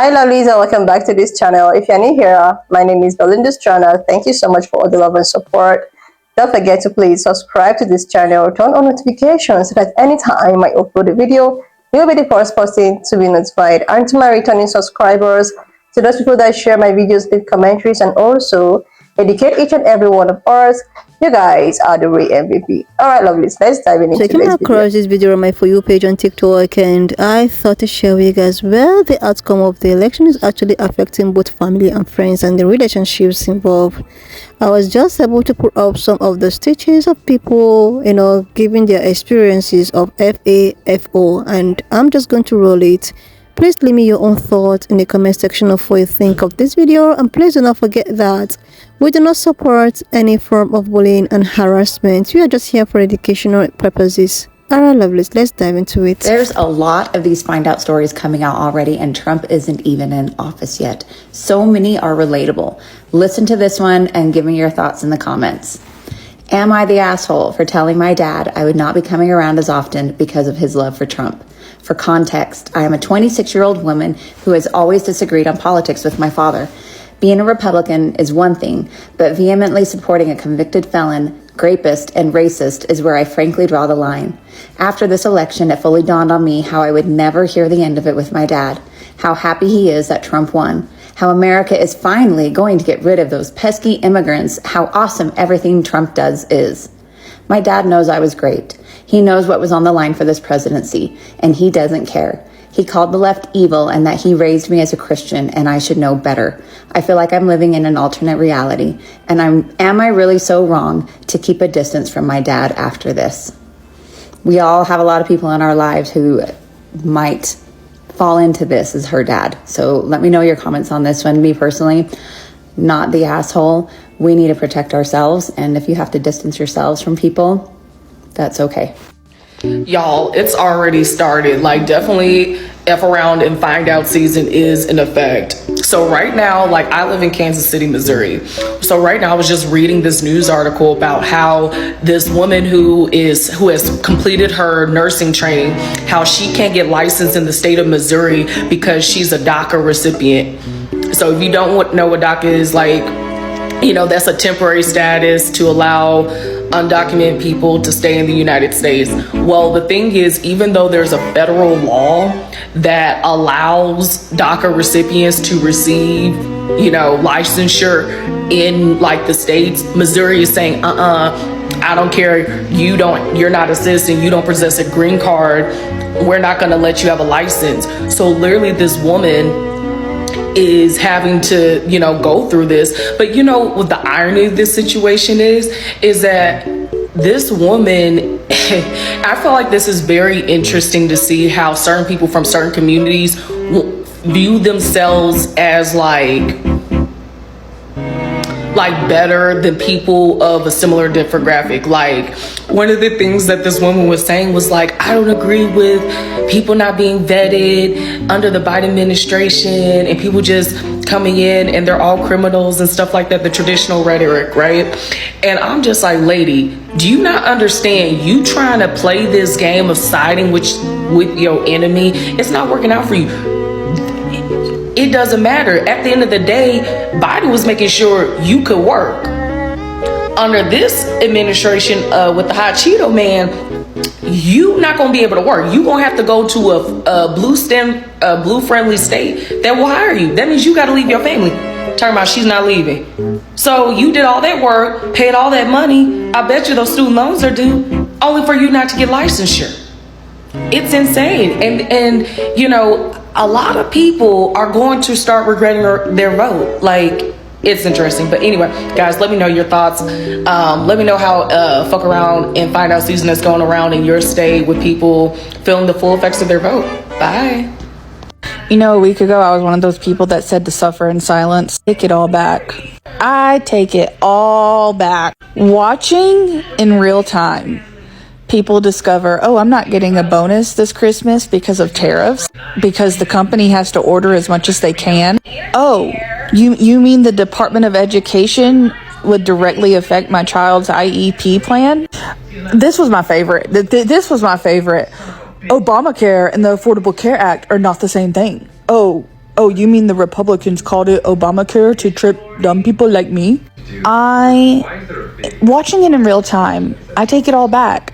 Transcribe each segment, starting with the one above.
Hi lovelies and welcome back to this channel. If you're new here, my name is Belinda's channel. Thank you so much for all the love and support. Don't forget to please subscribe to this channel, turn on notifications so that anytime I upload a video, you'll be the first person to be notified. And to my returning subscribers, to those people that share my videos, leave commentaries, and also educate each and every one of us, you guys are the real MVP. Alright lovelies, let's dive into So I came across this video on my For You page on TikTok, and I thought to share with you guys well the outcome of the election is actually affecting both family and friends and the relationships involved. I was just able to put up some of the stitches of people, giving their experiences of FAFO, and I'm just going to roll it. Please leave me your own thoughts in the comment section of what you think of this video, and please do not forget that we do not support any form of bullying and harassment. We are just here for educational purposes. Alright lovelies, let's dive into it. There's a lot of these find out stories coming out already, and Trump isn't even in office yet. So many are relatable. Listen to this one and give me your thoughts in the comments. Am I the asshole for telling my dad I would not be coming around as often because of his love for Trump? For context, I am a 26-year-old woman who has always disagreed on politics with my father. Being a Republican is one thing, but vehemently supporting a convicted felon, rapist, and racist is where I frankly draw the line. After this election, it fully dawned on me how I would never hear the end of it with my dad, how happy he is that Trump won, how America is finally going to get rid of those pesky immigrants, how awesome everything Trump does is. My dad knows I was great. He knows what was on the line for this presidency, and he doesn't care. He called the left evil and that he raised me as a Christian and I should know better. I feel like I'm living in an alternate reality, and am I really so wrong to keep a distance from my dad after this? We all have a lot of people in our lives who might fall into this as her dad. So let me know your comments on this one. Me personally, not the asshole. We need to protect ourselves, and if you have to distance yourselves from people, that's okay. Y'all, it's already started. Like, definitely F around and find out season is in effect. So right now, like, I live in Kansas City, Missouri. So right now I was just reading this news article about how this woman who has completed her nursing training, how she can't get licensed in the state of Missouri because she's a DACA recipient. So if you don't know what DACA is, like, that's a temporary status to allow undocumented people to stay in the United States. Well, the thing is, even though there's a federal law that allows DACA recipients to receive, licensure in like the states, Missouri is saying, I don't care. You're not a citizen. You don't possess a green card. We're not going to let you have a license. So literally this woman is having to, go through this. But what the irony of this situation is that this woman, I feel like this is very interesting to see how certain people from certain communities view themselves as like better than people of a similar demographic. Like, one of the things that this woman was saying was like, I don't agree with people not being vetted under the Biden administration and people just coming in and they're all criminals and stuff like that, the traditional rhetoric, right? And I'm just like, lady, do you not understand you trying to play this game of siding with your enemy? It's not working out for you. It doesn't matter. At the end of the day, Biden was making sure you could work. Under this administration with the hot Cheeto man, you not going to be able to work. You going to have to go to a blue friendly state that will hire you. That means you got to leave your family. Turn out she's not leaving. So you did all that work, paid all that money. I bet you those student loans are due, only for you not to get licensure. It's insane. And a lot of people are going to start regretting their vote. Like, it's interesting. But anyway, guys, let me know your thoughts. Let me know how fuck around and find out season is going around in your state with people feeling the full effects of their vote. Bye. A week ago, I was one of those people that said to suffer in silence. Take it all back. I take it all back. Watching in real time people discover, oh, I'm not getting a bonus this Christmas because of tariffs, because the company has to order as much as they can. Oh, you mean the Department of Education would directly affect my child's IEP plan? This was my favorite. This was my favorite. Obamacare and the Affordable Care Act are not the same thing. Oh, Oh, you mean the Republicans called it Obamacare to trip dumb people like me? Watching it in real time, I take it all back.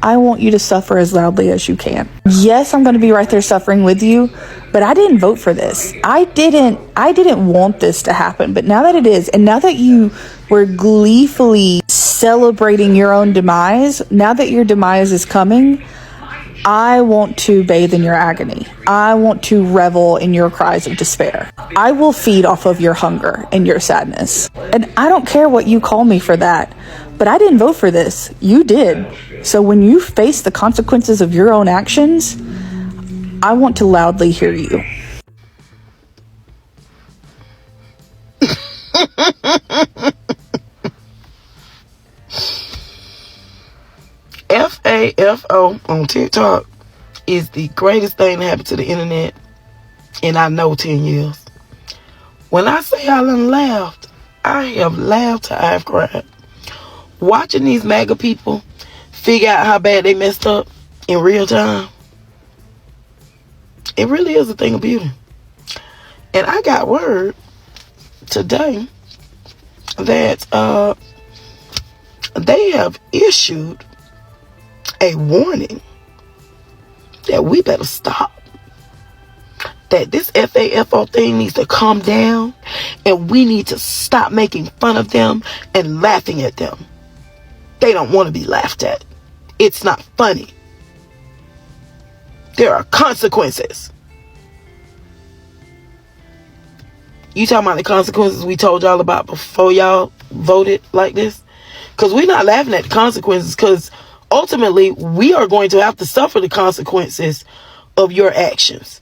I want you to suffer as loudly as you can. Yes, I'm going to be right there suffering with you, but I didn't vote for this. I didn't want this to happen, but now that it is, and now that you were gleefully celebrating your own demise, now that your demise is coming, I want to bathe in your agony. I want to revel in your cries of despair. I will feed off of your hunger and your sadness. And I don't care what you call me for that, but I didn't vote for this. You did. So when you face the consequences of your own actions, I want to loudly hear you. Fafo on TikTok is the greatest thing that happened to the internet in I know 10 years. When I say I done laughed, I have laughed till I've cried. Watching these MAGA people figure out how bad they messed up in real time, it really is a thing of beauty. And I got word today that they have issued a warning that we better stop. That this FAFO thing needs to calm down, and we need to stop making fun of them and laughing at them. They don't want to be laughed at. It's not funny. There are consequences. You talking about the consequences we told y'all about before y'all voted like this? Because we're not laughing at the consequences, because ultimately we are going to have to suffer the consequences of your actions.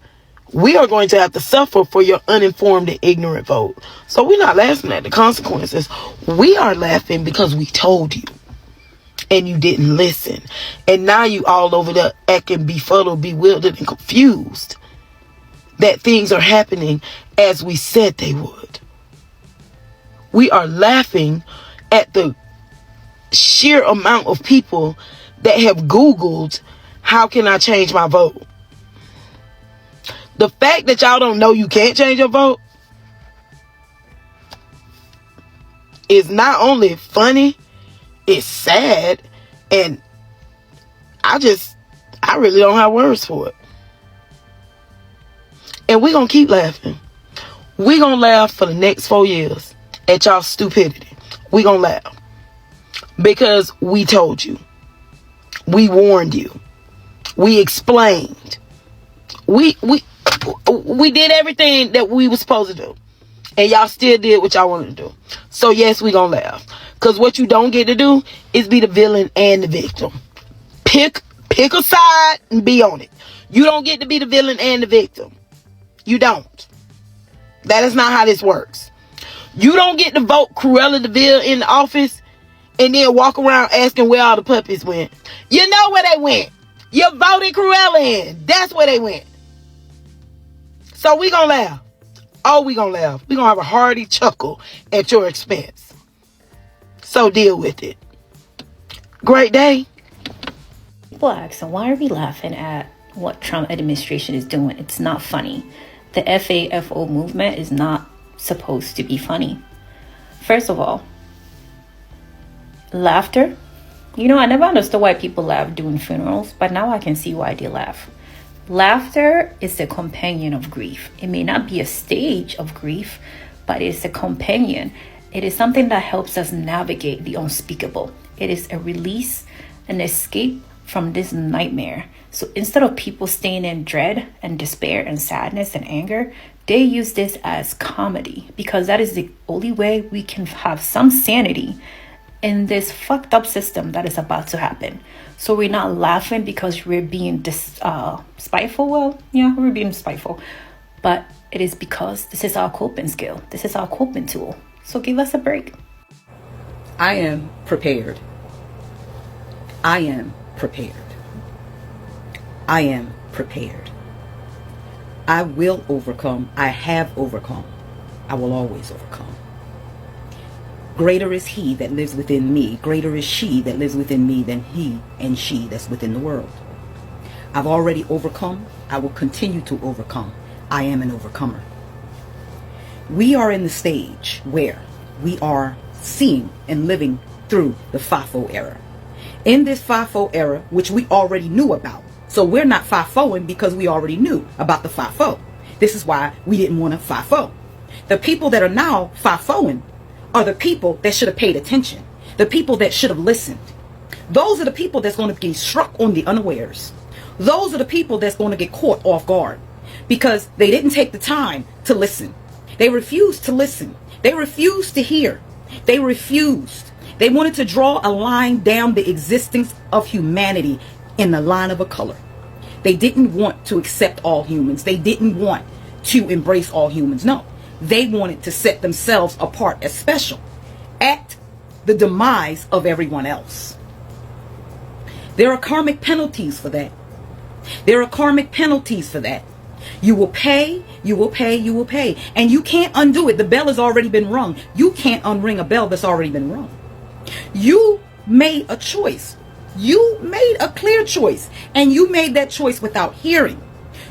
We are going to have to suffer for your uninformed and ignorant vote. So we're not laughing at the consequences. We are laughing because we told you and you didn't listen. And now you all over there acting befuddled, bewildered, and confused that things are happening as we said they would. We are laughing at the sheer amount of people that have Googled, how can I change my vote? The fact that y'all don't know you can't change your vote is not only funny, it's sad, and I really don't have words for it. And we're going to keep laughing. We're going to laugh for the next 4 years at y'all stupidity. We're going to laugh. Because we told you. We warned you. We explained. We did everything that we were supposed to do. And y'all still did what y'all wanted to do. So yes, we gonna laugh. Because what you don't get to do is be the villain and the victim. Pick a side and be on it. You don't get to be the villain and the victim. You don't. That is not how this works. You don't get to vote Cruella de Vil in the office and then walk around asking where all the puppies went. You know where they went. You voted Cruella in. That's where they went. So we gonna laugh. Oh, we gonna laugh. We gonna have a hearty chuckle at your expense. So deal with it. Great day. People ask, so why are we laughing at what Trump administration is doing? It's not funny. The FAFO movement is not supposed to be funny. First of all, laughter. I never understood why people laugh during funerals, but now I can see why they laugh. Laughter is a companion of grief. It may not be a stage of grief, but it's a companion. It is something that helps us navigate the unspeakable. It is a release, an escape from this nightmare. So instead of people staying in dread and despair and sadness and anger, they use this as comedy, because that is the only way we can have some sanity in this fucked up system that is about to happen. So we're not laughing because we're being spiteful. Well, yeah, we're being spiteful. But it is because this is our coping skill. This is our coping tool. So give us a break. I am prepared. I am prepared. I am prepared. I will overcome. I have overcome. I will always overcome. Greater is he that lives within me. Greater is she that lives within me than he and she that's within the world. I've already overcome. I will continue to overcome. I am an overcomer. We are in the stage where we are seeing and living through the Fafo era. In this Fafo era, which we already knew about. So we're not Fafoing because we already knew about the Fafo. This is why we didn't want to Fafo. The people that are now Fafoing are the people that should have paid attention. The people that should have listened. Those are the people that's going to get struck on the unawares. Those are the people that's going to get caught off guard because they didn't take the time to listen. They refused to listen. They refused to hear. They refused. They wanted to draw a line down the existence of humanity in the line of a color. They didn't want to accept all humans. They didn't want to embrace all humans. No, they wanted to set themselves apart as special at the demise of everyone else. There are karmic penalties for that. There are karmic penalties for that. You will pay, you will pay, you will pay. And you can't undo it. The bell has already been rung. You can't unring a bell that's already been rung. You made a choice. You made a clear choice. And you made that choice without hearing.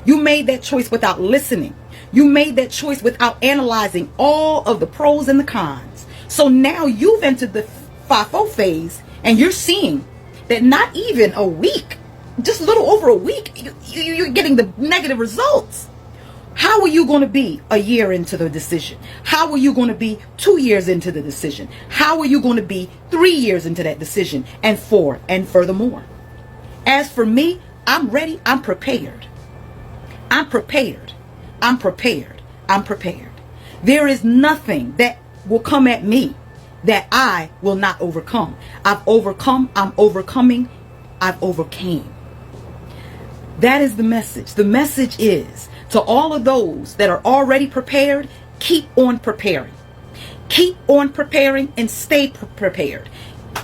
You made that choice without listening. You made that choice without analyzing all of the pros and the cons. So now you've entered the FIFO phase and you're seeing that not even a week, just a little over a week, you're getting the negative results. How are you going to be a year into the decision? How are you going to be 2 years into the decision? How are you going to be 3 years into that decision and 4 and furthermore? As for me, I'm ready. I'm prepared. I'm prepared. I'm prepared. I'm prepared. There is nothing that will come at me that I will not overcome. I've overcome. I'm overcoming. I've overcame. That is the message. The message is to all of those that are already prepared, keep on preparing. Keep on preparing and stay prepared.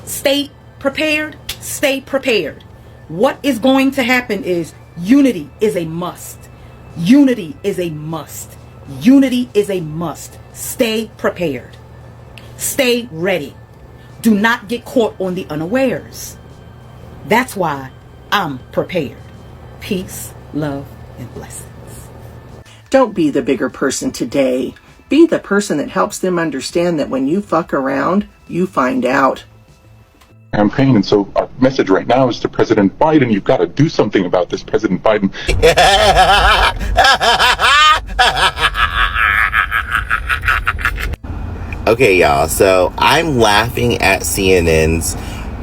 Stay prepared. Stay prepared. What is going to happen is unity is a must. Unity is a must. Unity is a must. Stay prepared. Stay ready. Do not get caught on the unawares. That's why I'm prepared. Peace, love, and blessings. Don't be the bigger person today. Be the person that helps them understand that when you fuck around, you find out. Campaign, and so our message right now is to President Biden, you've got to do something about this, President Biden. Okay, y'all, so I'm laughing at CNN's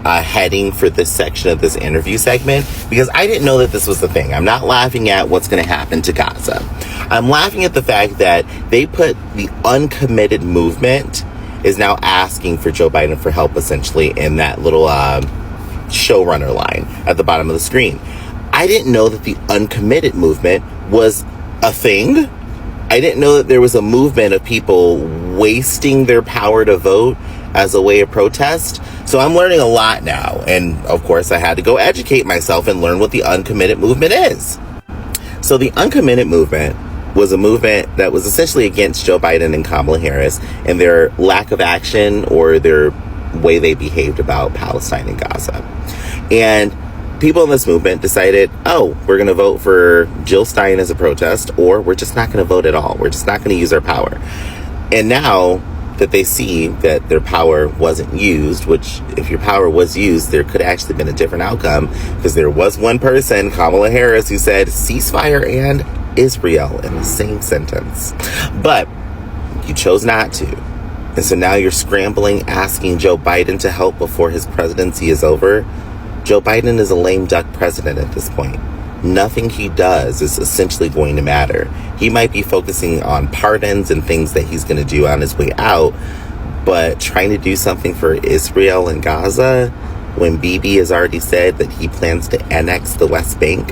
heading for this section of this interview segment because I didn't know that this was the thing. I'm not laughing at what's going to happen to Gaza. I'm laughing at the fact that they put the uncommitted movement is now asking for Joe Biden for help, essentially, in that little showrunner line at the bottom of the screen. I didn't know that the uncommitted movement was a thing. I didn't know that there was a movement of people wasting their power to vote as a way of protest. So I'm learning a lot now. And of course, I had to go educate myself and learn what the uncommitted movement is. So the uncommitted movement was a movement that was essentially against Joe Biden and Kamala Harris and their lack of action or their way they behaved about Palestine and Gaza. And people in this movement decided, oh, we're going to vote for Jill Stein as a protest, or we're just not going to vote at all. We're just not going to use our power. And now that they see that their power wasn't used, which if your power was used, there could actually have been a different outcome, because there was one person, Kamala Harris, who said ceasefire and Israel in the same sentence. But you chose not to. And so now you're scrambling, asking Joe Biden to help before his presidency is over. Joe Biden is a lame duck president at this point. Nothing he does is essentially going to matter. He might be focusing on pardons and things that he's going to do on his way out, but trying to do something for Israel and Gaza when Bibi has already said that he plans to annex the West Bank,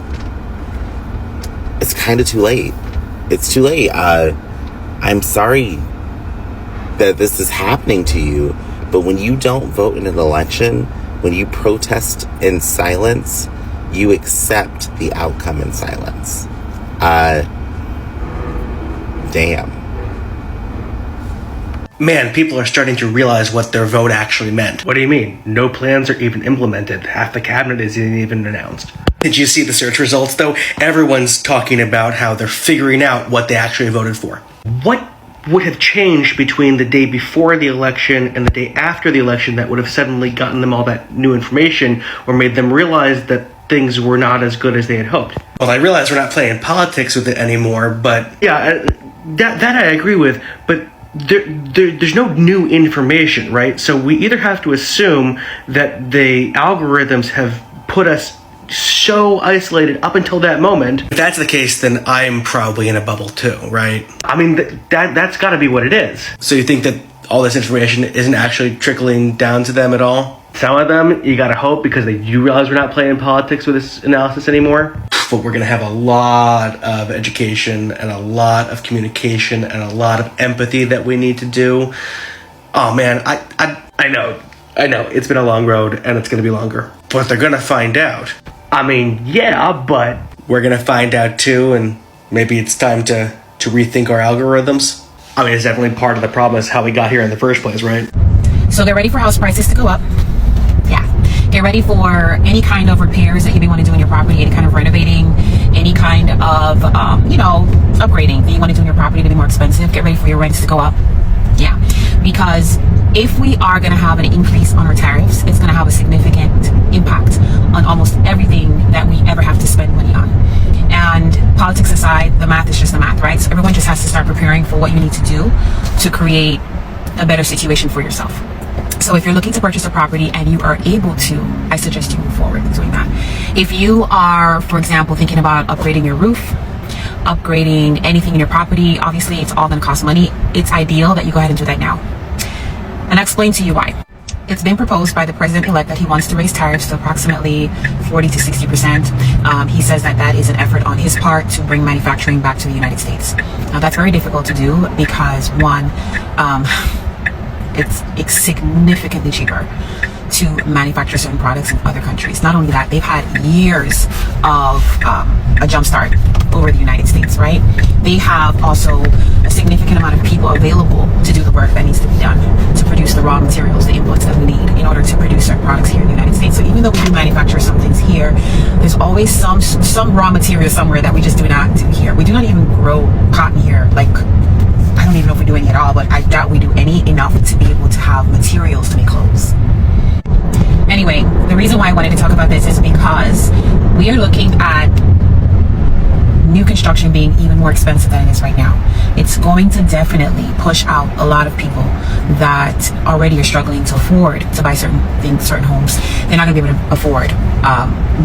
it's kind of too late. It's too late. I'm sorry that this is happening to you, but when you don't vote in an election, when you protest in silence, you accept the outcome in silence. Damn. Man, people are starting to realize what their vote actually meant. What do you mean? No plans are even implemented. Half the cabinet isn't even announced. Did you see the search results, though? Everyone's talking about how they're figuring out what they actually voted for. What would have changed between the day before the election and the day after the election that would have suddenly gotten them all that new information or made them realize that things were not as good as they had hoped? Well, I realize we're not playing politics with it anymore, but yeah, that I agree with, but there's no new information, right? So we either have to assume that the algorithms have put us so isolated up until that moment. If that's the case, then I'm probably in a bubble too, right? I mean, that's got to be what it is. So you think that all this information isn't actually trickling down to them at all? Some of them, you gotta hope, because they do realize we're not playing politics with this analysis anymore. But we're gonna have a lot of education and a lot of communication and a lot of empathy that we need to do. Oh man, I know, it's been a long road and it's gonna be longer. But they're gonna find out. I mean, yeah, but we're gonna find out too, and maybe it's time to rethink our algorithms. I mean, it's definitely part of the problem is how we got here in the first place, right? So get ready for house prices to go up. Yeah. Get ready for any kind of repairs that you may want to do in your property, any kind of renovating, any kind of, upgrading that you want to do in your property to be more expensive. Get ready for your rents to go up. Yeah. Because if we are going to have an increase on our tariffs, it's going to have a significant impact on almost everything that we ever have to spend money on. And politics aside, the math is just the math, right? So everyone just has to start preparing for what you need to do to create a better situation for yourself. So if you're looking to purchase a property and you are able to, I suggest you move forward with doing that. If you are, for example, thinking about upgrading your roof, upgrading anything in your property, obviously it's all going to cost money. It's ideal that you go ahead and do that now. And I'll explain to you why. It's been proposed by the president-elect that he wants to raise tariffs to approximately 40 to 60%. He says that is an effort on his part to bring manufacturing back to the United States. Now that's very difficult to do because one, it's significantly cheaper to manufacture certain products in other countries. Not only that, they've had years of a jump start over the United States, right? They have also a significant amount of people available to do the work that needs to be done to produce the raw materials, the inputs that we need in order to produce certain products here in the United States. So even though we do manufacture some things here, there's always some raw material somewhere that we just do not do here. We do not even grow cotton here. Like, I don't even know if we do any at all, but I doubt we do any enough to be able to have materials to make clothes. Anyway, the reason why I wanted to talk about this is because we are looking at new construction being even more expensive than it is right now. It's going to definitely push out a lot of people that already are struggling to afford to buy certain things, certain homes. They're not going to be able to afford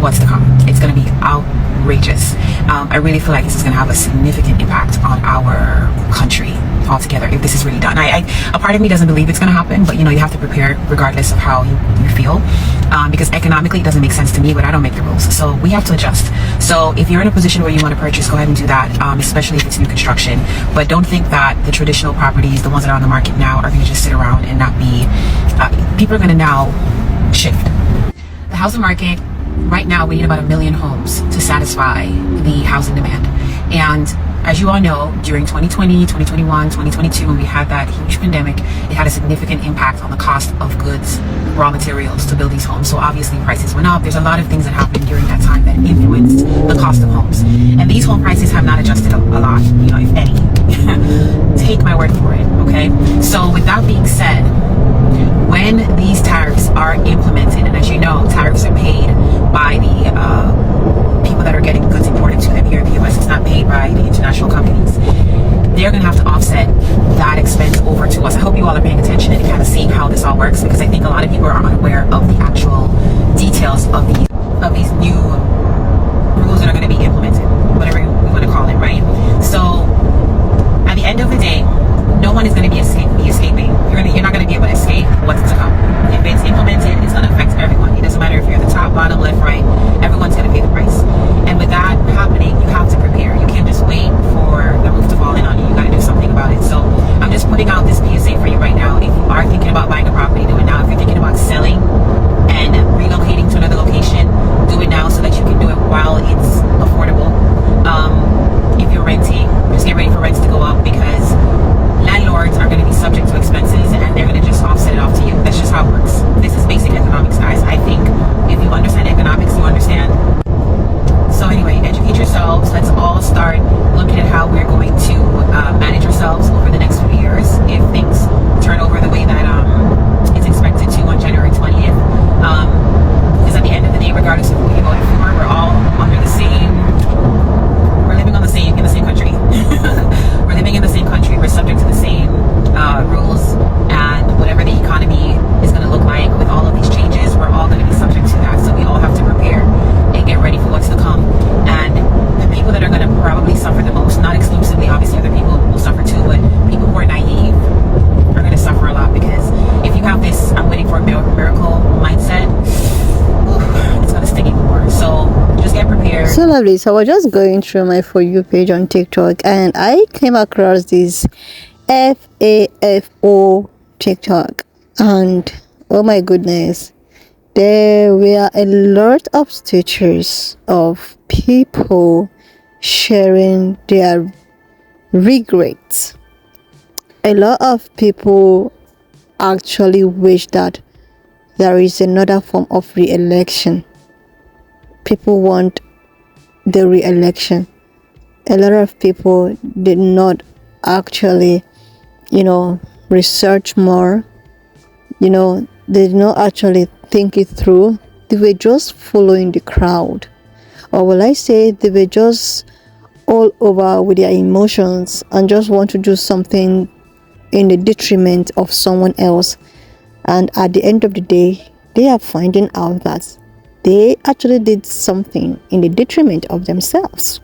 what's to come. It's going to be outrageous. I really feel like this is going to have a significant impact on our country altogether if this is really done. A part of me doesn't believe it's going to happen, but you have to prepare regardless of how you feel, because economically it doesn't make sense to me, but I don't make the rules, so we have to adjust. So if you're in a position where you want to purchase, go ahead and do that, especially if it's new construction. But don't think that the traditional properties, the ones that are on the market now, are going to just sit around and not be people are going to now shift. The housing market right now, we need about 1 million homes to satisfy the housing demand. And as you all know, during 2020, 2021, 2022, when we had that huge pandemic, it had a significant impact on the cost of goods, raw materials to build these homes. So obviously prices went up. There's a lot of things that happened during that time that influenced the cost of homes. And these home prices have not adjusted a lot, if any. Take my word for it, okay? So with that being said, when these tariffs are implemented, and as you know, tariffs are paid by the people that are getting goods imported to them here in the US. It's not paid by the international companies. They're going to have to offset that expense over to us. I hope you all are paying attention and kind of seeing how this all works, because I think a lot of people are unaware of the actual details of these new rules that are going to be implemented, whatever we want to call it, right? So at the end of the day, no one is going to be escaping. You're not going to be able to escape what's to come. If it's implemented, it's going to affect everyone. It doesn't matter if you're at the top, bottom, left, right. Everyone's going to pay the price. And with that happening, you have to prepare. You can't just wait for the roof to fall in on you. You got to do something about it. So I'm just putting out this PSA for you right now. If you are thinking about buying a property, do it now. If you're thinking about selling and relocating to another location, Probably. So I was just going through my For You page on TikTok and I came across this FAFO TikTok. And oh my goodness, there were a lot of stitches of people sharing their regrets. A lot of people actually wish that there is another form of re-election. People want the re-election. A lot of people did not actually, research more. They did not actually think it through. They were just following the crowd. Or will I say they were just all over with their emotions and just want to do something in the detriment of someone else. And at the end of the day, they are finding out that they actually did something in the detriment of themselves.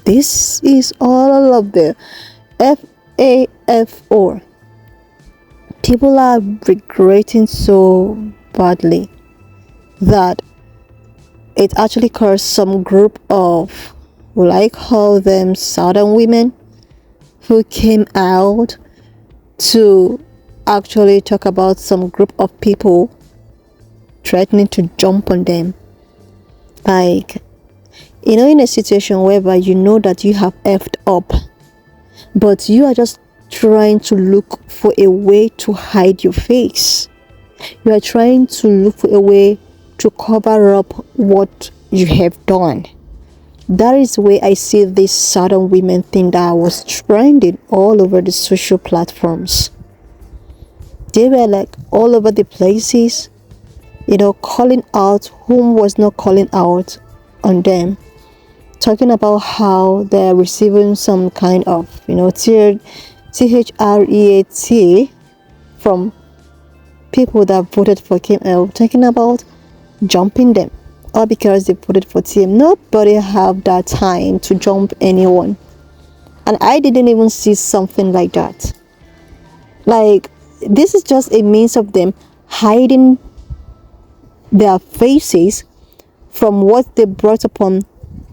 This is all of the FAFO. People are regretting so badly that it actually caused some group of, will I call them Southern women, who came out to actually talk about some group of people threatening to jump on them. Like, in a situation whereby you know that you have effed up, but you are just trying to look for a way to hide your face. You are trying to look for a way to cover up what you have done. That is where I see this Southern women thing that was trending all over the social platforms. They were like all over the places, calling out whom was not calling out on them, talking about how they're receiving some kind of, threat from people that voted for Kim L, talking about jumping them, all because they voted for TM. Nobody have that time to jump anyone. And I didn't even see something like that. Like, this is just a means of them hiding their faces from what they brought upon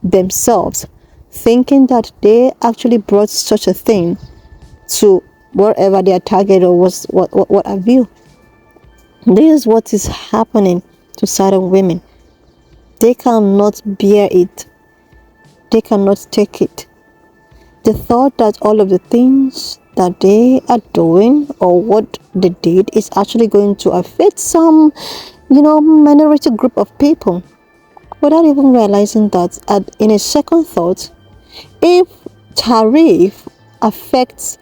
themselves, thinking that they actually brought such a thing to wherever their target or was what have you. This is what is happening to certain women. They cannot bear it. They cannot take it. They thought that all of the things that they are doing or what they did is actually going to affect some, minority group of people, without even realizing that in a second thought, if tariff affects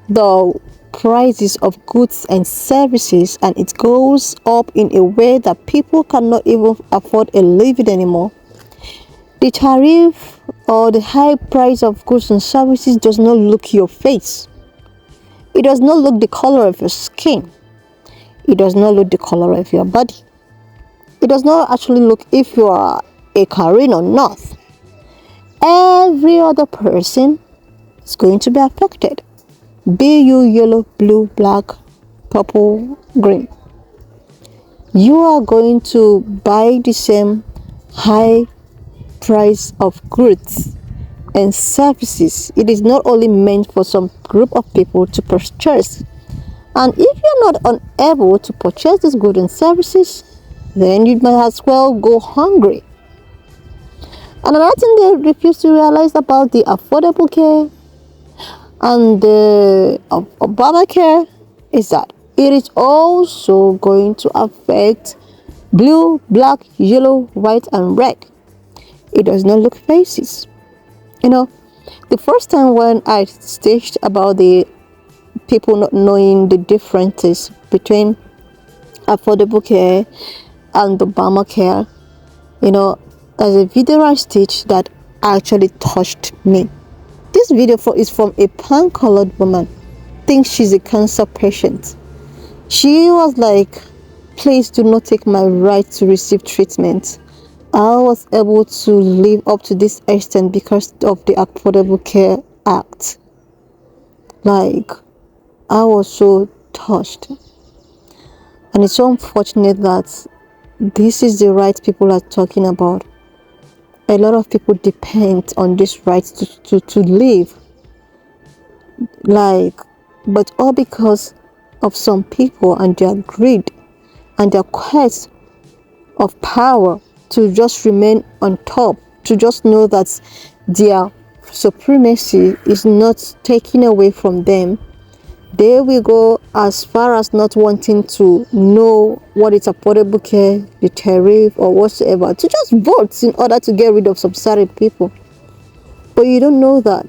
the prices of goods and services and it goes up in a way that people cannot even afford a living anymore, the tariff or the high price of goods and services does not look your face. It does not look the color of your skin. It does not look the color of your body. It does not actually look if you are a Karen or not. Every other person is going to be affected. Be you yellow, blue, black, purple, green. You are going to buy the same high price of goods and services. It is not only meant for some group of people to purchase. And if you're not unable to purchase these goods and services, then you might as well go hungry. And another thing they refuse to realize about the Affordable Care and the Obamacare is that it is also going to affect blue, black, yellow, white, and red. It does not look faces. The first time when I staged about the people not knowing the differences between Affordable Care and Obamacare, there's a video I staged that actually touched me. This video is from a pan-colored woman. Thinks she's a cancer patient. She was like, please do not take my right to receive treatment. I was able to live up to this extent because of the Affordable Care Act. Like, I was so touched. And it's so unfortunate that this is the right people are talking about. a lot of people depend on this right to live, like, but all because of some people and their greed and their quest of power to just remain on top, to just know that their supremacy is not taken away from them. They will go as far as not wanting to know what is affordable care, the tariff, or whatsoever, to just vote in order to get rid of some certain people. But you don't know that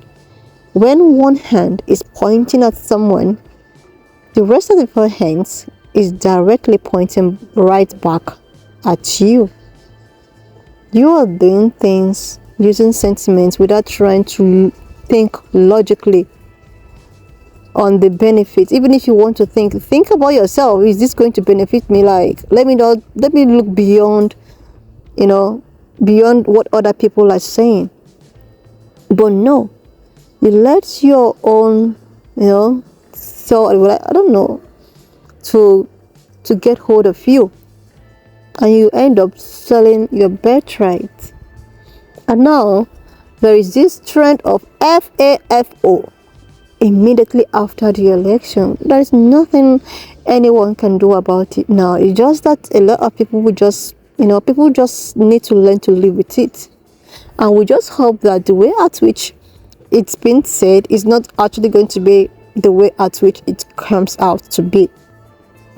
when one hand is pointing at someone, the rest of the four hands is directly pointing right back at you. You are doing things using sentiments without trying to think logically on the benefits. Even if you want to think about yourself. Is this going to benefit me? Like, let me look beyond, beyond what other people are saying. But no, you let your own, I don't know, to get hold of you, and you end up selling your birthright. And now there is this trend of FAFO immediately after the election. There is nothing anyone can do about it now. It's just that a lot of people will just, people just need to learn to live with it. And we just hope that the way at which it's been said is not actually going to be the way at which it comes out to be.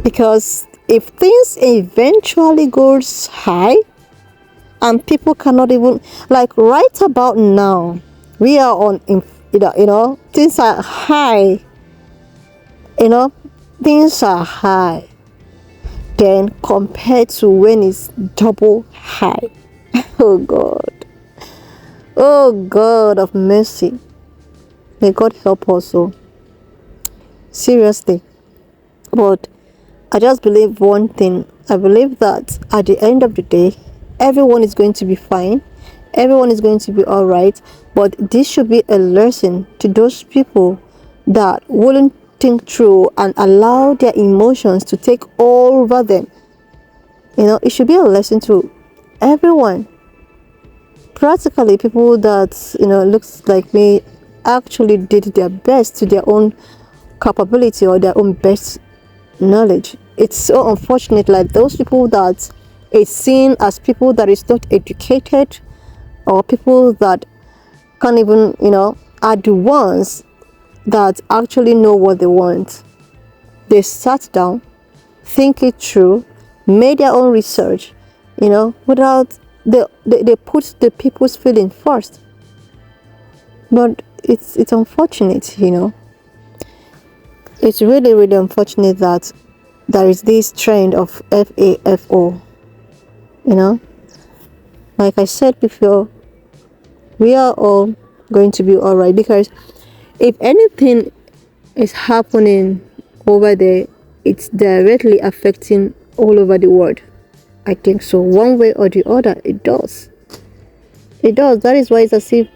Because if things eventually goes high and people cannot even, like right about now, we are on, things are high, things are high, then compared to when it's double high. Oh God of mercy, may God help us all, seriously. But I just believe one thing. I believe that at the end of the day, everyone is going to be fine. Everyone is going to be all right. But this should be a lesson to those people that wouldn't think through and allow their emotions to take all over them. It should be a lesson to everyone. Practically, people that, looks like me actually did their best to their own capability or their own best knowledge. It's so unfortunate, like those people that is seen as people that is not educated, or people that can't even, are the ones that actually know what they want. They sat down, think it through, made their own research, without they put the people's feeling first. But it's unfortunate, It's really, really unfortunate that there is this trend of FAFO. Like I said before, we are all going to be all right, because if anything is happening over there, it's directly affecting all over the world. I think so, one way or the other. It does. That is why it's as if,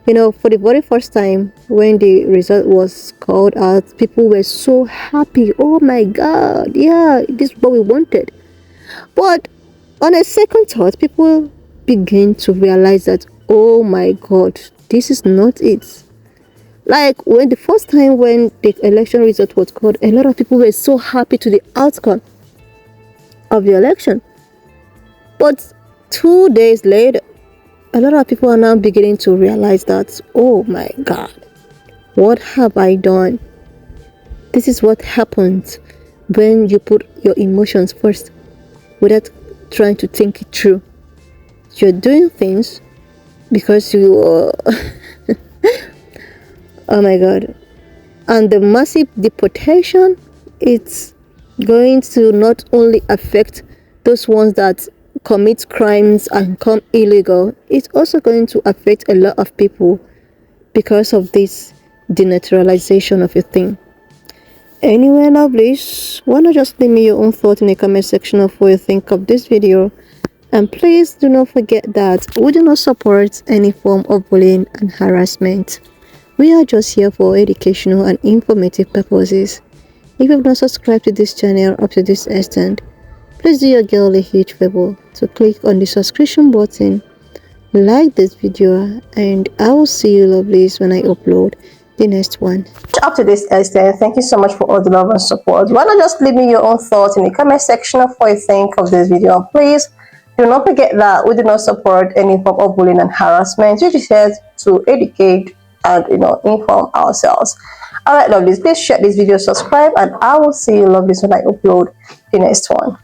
for the very first time when the result was called out, people were so happy. Oh my God, yeah, this is what we wanted. But on a second thought, people begin to realize that, oh my God, this is not it. Like when the first time when the election result was called, a lot of people were so happy to the outcome of the election. But 2 days later, a lot of people are now beginning to realize that, oh my God, what have I done? This is what happens when you put your emotions first without trying to think it through. You're doing things because you are oh my God. And the massive deportation, it's going to not only affect those ones that commit crimes and become illegal, it's also going to affect a lot of people because of this denaturalization of a thing. Anyway, lovelies, why not just leave me your own thought in the comment section of what you think of this video. And please do not forget that we do not support any form of bullying and harassment. We are just here for educational and informative purposes. If you have not subscribed to this channel up to this extent, please do your girl a huge favor to click on the subscription button, like this video, and I will see you lovelies when I upload the next one. Up to this extent, thank you so much for all the love and support. Why not just leave me your own thoughts in the comment section of what you think of this video. Please do not forget that we do not support any form of bullying and harassment. We just here to educate and inform ourselves. Alright lovelies, please share this video, subscribe, and I will see you lovelies when I upload the next one.